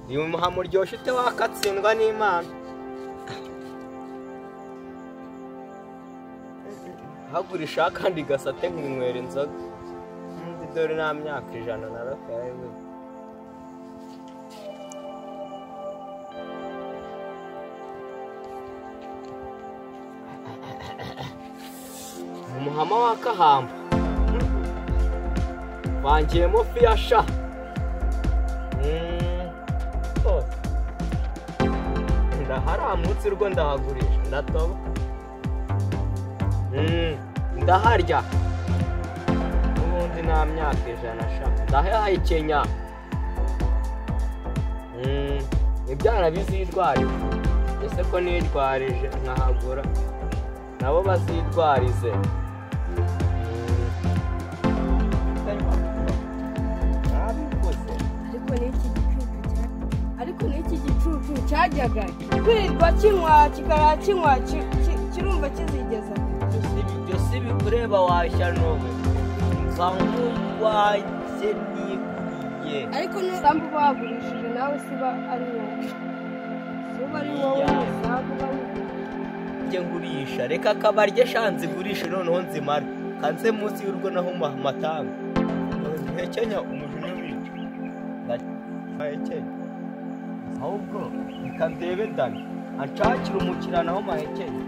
uyu muhamo uryoshye ute wakatsindwa n'Imana. Hagurisha kandi gasate nkwinywera inzoga. Dore nta myaka 100 narakaye. Umuhama wa Kahamba wangiyemo fiyasha. Ndaharamutse urwo ndahagurisha ndatoba. Ndaharya ubundi nta myaka 100 sha ndahaye Kenya. Ibyana bizidwarize ese ko nidwarije nkahagura nabo bazidwarize. Ariko n'iki gicucu cyajyaga kwirirwa kinywa kikara kinywa kirumva kizigeza. Ibyo si bikureba washya nowe nzamurwaje nikuye. Ariko n'usambu bagurishije nawe siba ari wowe. Siba ari wowe n'usambu njye ngurisha reka kabarye shanze gurisha noneho nzimara kanze munsi y'urugo naho matanga. Hekenya umujunya w'icyo ndahekenya ahubwo ikandebe dani anshakira umukira naho mahekenya.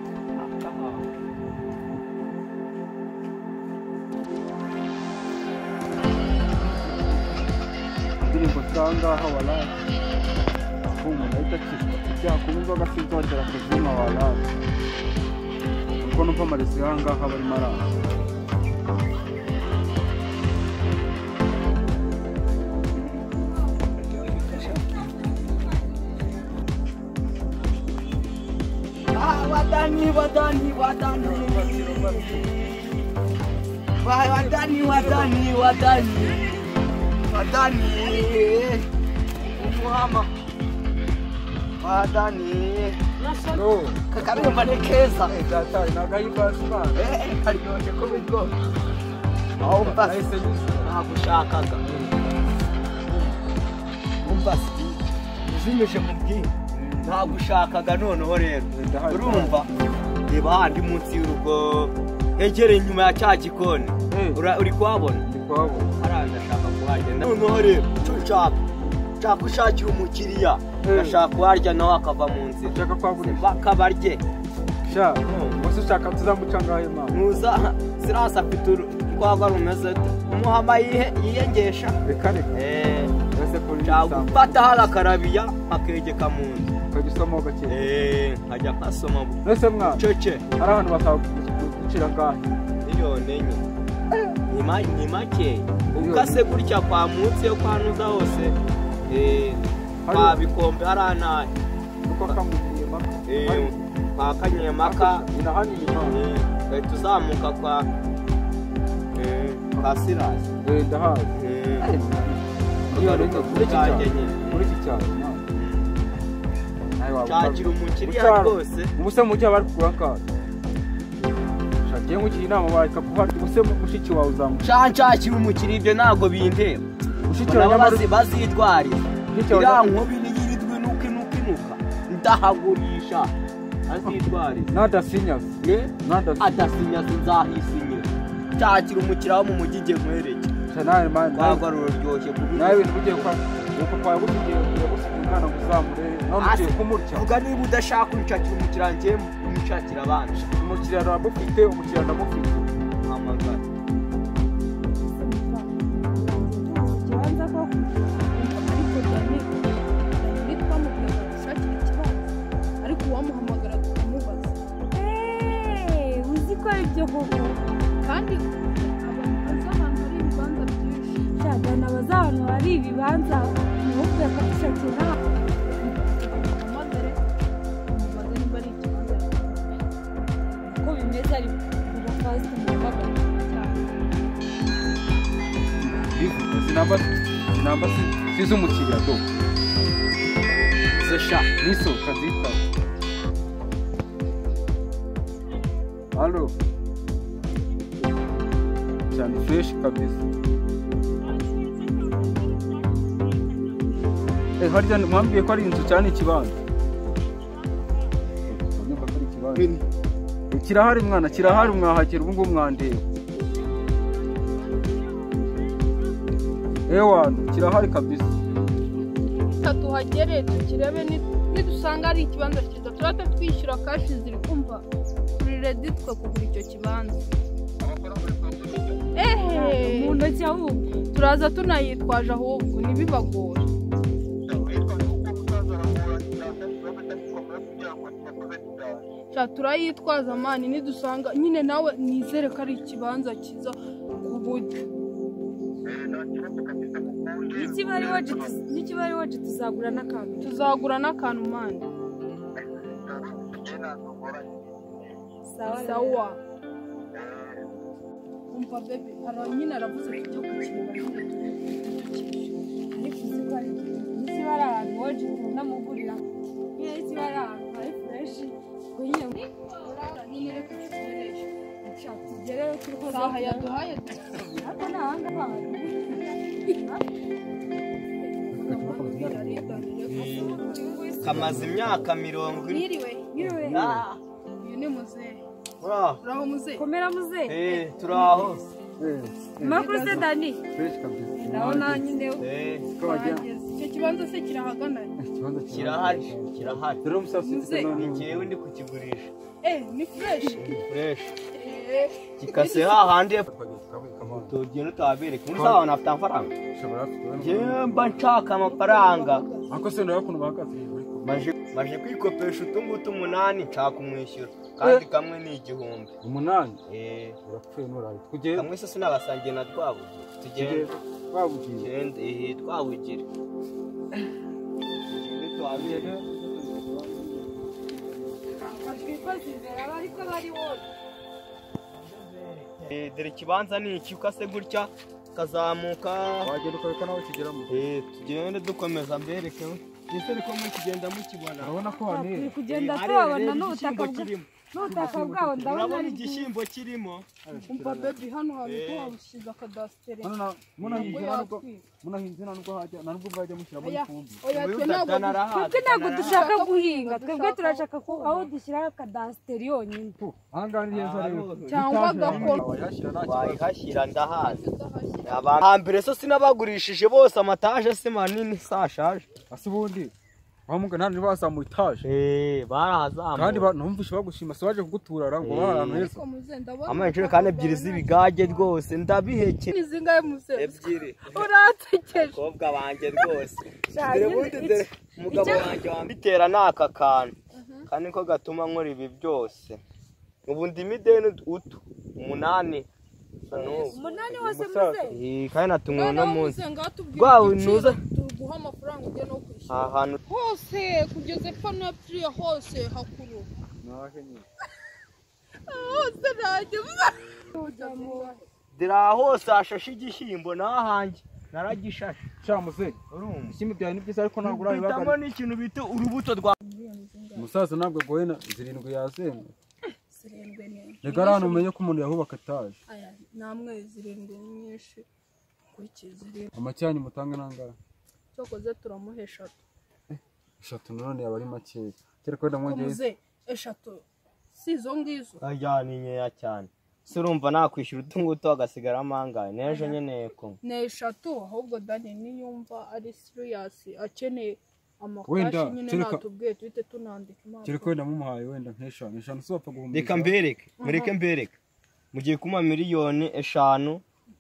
indirimbo zangaha walahi umuntu ahita akizwa byakumva gasinzongera kuzima walahi kuko numva amaresi yangaha barimo araha. Wadani umuhama wadani No kakarumba ne keza data nagayibasma aryoshye ko bigo aho mbase nagushakaga umbase uzimishe mubwi nagushakaga noneho rero urumva reba handi munsi y'urugo hegereye inyuma ya cya gikoni uri kwabona aranda shaka kuhagenda noneho rero nshaka ushakira umukiriya ndashaka kuharya nawe akava mu nzira ushaka kwagurisha bakabarye sha wose ushaka tuzamuca ngahe mama nuza sirasa afite urwagwa rumeze umuhama yiyengesha reka ese kuri gufata hagakarabiya akegeka mu nzu ukagisoma gake nkajya nkasoma ese mwana cece hari abantu batagucira ngahe miliyoni enye ni make ukase gutya kwa munsi yo kwanuza hose kwa bikombe haranaye uko kamugiriye maka kwa Kanyemaka inahanira tuzamuka kwa Sirasi ndahazi iyo rero muri iki cyaro cyakira umukiriya rwose ubuse mujya bari kugura shagiye mugira inama bareka kuhari ubuse mushiki wawe uzamushakira umukiriya ibyo ntago bindeba mushiki wawe bazidwarira iriya nkubi niyiridwe nukinuka ndahagurisha azidwarira nadasinyaza adasinyaza nzahisinyira cyakira umukiriya wo mu mujyi nge nkwereke nawe rwagwa ruryoshye nawe ibintu ugiye kwa uko kwawe gusigiye umwana guzamure nawe ugiye kumurya vuga niba udashaka unshakira umukiriya nge umushakira abandi umukiriya aramufite umukiriya ndamufite hamagara ariko uwamuhamagara tukamubaza uzi ko ari byo koko kandi abantu bazi ahantu hari ibibanza byinshi cyane abazi ahantu hari ibibanza n'ubwo yakabishakira amagare umubaza nimba ari ikibanza uko bimeze ari kuba fast mu bagabo cyane sinamba size umukiriya do sesha niso kazita Halo cyane fresh kabisa harya mwambwiye ko ari inzu cyane ikibanza. Kirahari mwana, kirahari mwahakira ubu ngubu mwandeba. Ewana, kirahari kabisa. Tuhagere tukirebe nidusanga ari ikibanza cyiza turata twishyura kashi ziri kumva turi ready twe kugura icyo kibanza. Mu ntoki ahubwo turaza tunayitwaje ahubwo ntibibagore. Turayitwaza mani nidusanga nyine nawe nizere ko ari ikibanza cyiza ku buryo n'ikibari waje tuzagura n'akantu mani. Sawa umva bebe nyine aravuze tujya kukireba n'ikibari ahantu waje tunamugurira n'ikibari ahantu hari fresh nyine reka tugereje tugereyo turi koza saha yaduhaye ariko nahanga bawe kamaze imyaka 20. Yiriwe uyu ni muzehe. Uraho muzehe? Komera muzehe. Turaho. Makuru se Dani? Fresh kabisa. Ndabona nyine icyo kibanza se kirahagana? Kirahari. Dore umusasi ni njyewe ndi kukigurisha. Ni fresh. Kikase hahandi tugenda utabereka umusaba nafite amafaranga. Njyewe mba nshaka amafaranga. Ako se ndayo kuntu bakazi. Maje kwikopesha utungutu 8 nshaka umwishyura kandi kamwe ni 1000. 8? Urapfuye nuraye. Kugenda kamwe se sinabasangiye na twabuze. Tugende twabugira. Twabugira. Twabugira. Dere kibanza ni iki ukase gutya kazamuka wagenda ukabeka nawe kigeramo. Tugende dukomeza mbereke. Ese riko muri kigenda mukibona. Urabona ko hane. Kugenda tubabona n'ubutaka bwawo ndabona ari igishyimbo kirimo. Umva baby hano hari ko habushiza kadastere. Munahinze nubwo hajya nubwo bwajya mushyiramo ifumbi. Twebwe ntabwo dushaka guhinga. Twebwe turashaka ko aho dushyira kadastere yonyine. Ahangaha ni heza rero. Cyangwa gakora. Wayihashyira ndahazi. Hambere so sinabagurishije bose amataje se manini sashaje. Asibundi bamuga nta nibasa mu itaje barahazamu kandi numvishe bagushima se waje kuguturara ngo barantu heza amajire kandi ebyiri zibigage rwose ndabiheke izingaye muze ebyiri uratekeje kobwa banje rwose dore umugabo wanje wambitera naka kantu kandi ko gatuma nkora ibi byose ubu ndimidene utu 8 umunani wose muze kandi natumwe no munsi rwawe nuza guha amafaranga ujye no kwishyura ahantu hose kugeze pano yapfiriye hose hakuru nahe nyine hose najye dira hose ashashe igishyimbo nahanjye naragishashe cyamuze urumva ikindi byawe ni byiza ariko ntabwo urabibagara bitamo n'ikintu bita urubuto rwa umusaza ntabwo goye na 7 yasemwe 7 ne rega rano umenye ko umuntu yahubaka etaje aya namwe 7 nyinshi kwikizire amacyanyi mutanga nangara cyokoze turamuhesha 3 none yabari make kere kwenda mwongeye 3 sizo ngizo ajyana nyeya cyane se urumva nakwishyura utunguto agasigara amangaye nejo nyene ko ne 3 ahubwo Dani niyumva ari serious akeneye amakashi nyine natubwiye twite tunandika impamvu kere kwenda mumuhaye wenda nk'eshanu sopfa guhumura reka mbereke mbereke mugiye kuma miliyoni 5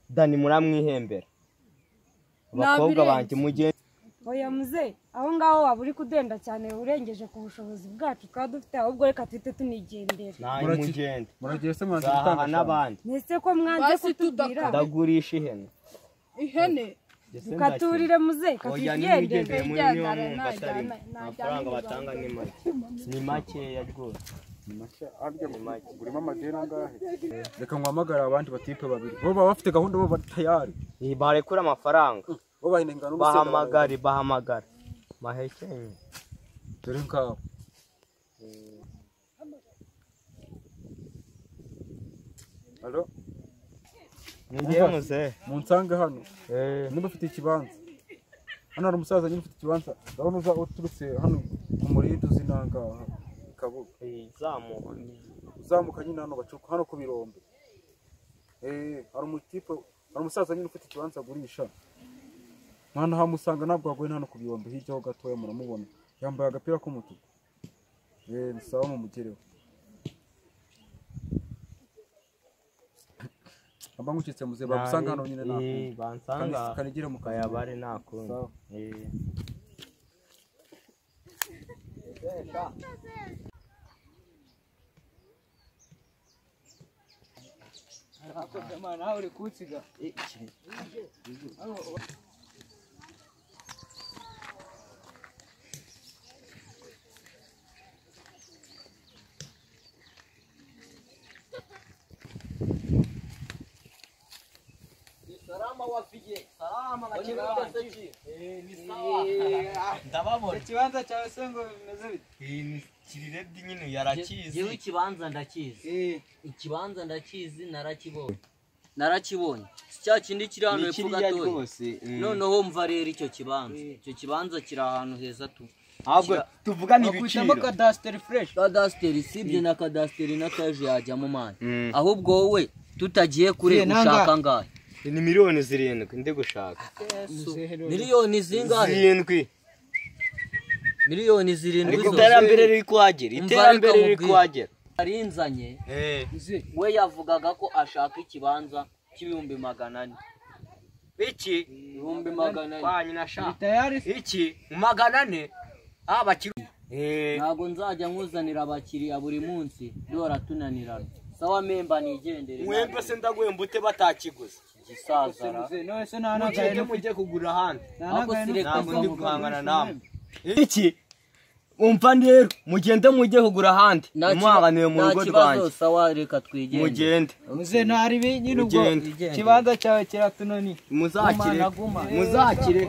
Dani muramwihembera abakobwa banje mugiye oya muze aho ngaho waba uri kudenda cyane urengeje ku bushobozi bwacu twaba dufite ahubwo reka twite tunigendera nayi mugende muragiye se mwanze gutanga n'abandi nese ko mwanze kutubwira ndagurisha ihene ukaturire muze katigendere amafaranga batanga ni makeya rwose urimo amadeni angahe reka nkwamagara abandi batipe babiri bo baba bafite gahunda bo batayari barekura amafaranga bo bahinenga n'umusega bahamagara mahekenye dore nkabo Allo ngiye muze munsange hano niba ufite ikibanza hano hari umusaza nyine ufite ikibanza urabona uza uturutse hano ku murindi uzinangaha ikabuga uzamuka nyine hano bacuka hano ku birombe hari umusaza nyine ufite ikibanza agurisha mwana hamusanga ntabwo wagoye hano ku birombe hirya ho gatoya muramubona yambaye agapira k'umutuku sawa mumugereho amba ngucitse muze bagusanga hano nyine nako bansanga kanigire mu kayabare nako nawe uri kutsiga salama wafije salama bakibanda seki ni sawa ndababona ikibanza cyawe se ngo bimeze bite ni kiriredi nyine yarakizi yewe ikibanza ndakizi ikibanza ndakizi narakibonye cya kindi kiri hano hepfo gatoya noneho mva rero icyo kibanza kiri ahantu heza tu ahubwo tuvugana ibiciro kadasiteri fureshi kadasiteri sibye na kadasiteri na kaje yajyamo mani ahubwo wowe tutagiye kure gushaka ngahe ni miliyoni 7 ndi gushaka miliyoni zingahe 7 miliyoni 7 ariko iterambere riri kuhagera arinzanye we yavugaga ko ashaka ikibanza cy'ibihumbi 400 iki ibihumbi 400 kwa nyina shaka tayari iki 400 abakiri ntabwo nzajya nkuzanira abakiriya buri munsi dora tunanirana sawa memba nigendere mwembe se ndagwembute batakiguze gisazara no se nanaga mujye kugura handi ntabwo ndi guhangana namwe iki umva ndero mugende mujye kugura handi mwaganiye mu rugo rwanjye sawa reka twigende mugende muze ntari nyine ubwo kibanza cyawe kiratunani muzakire